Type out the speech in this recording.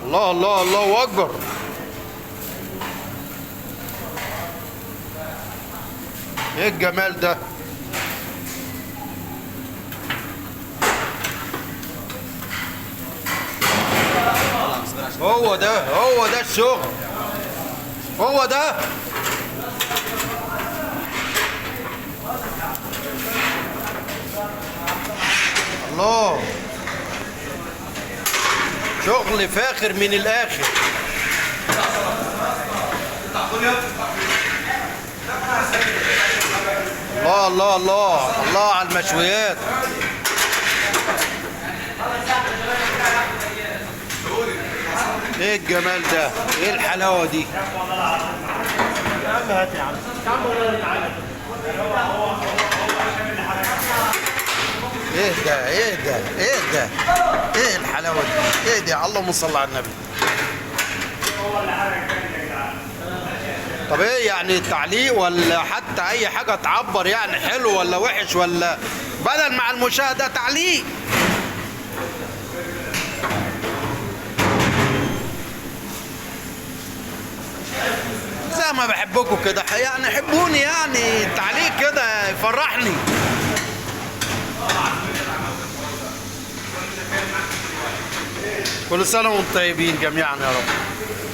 الله الله الله اكبر. ايه الجمال ده؟ هو ده الشغل، هو ده. الله، شغل فاخر من الاخر. الله الله الله الله على المشويات. ايه الجمال ده؟ ايه الحلاوه دي؟ ايه ده؟ ايه ده؟ ايه ده؟ ايه الحلاوه دي؟ ايه ده؟ اللهم صل على النبي. طب ايه يعني تعليق ولا حتى اي حاجه تعبر يعني حلو ولا وحش، ولا بدل مع المشاهده تعليق؟ زي ما بحبكم كده يعني، حبوني يعني، تعليق كده يفرحني. كل سنه وانتم طيبين جميعا يا رب.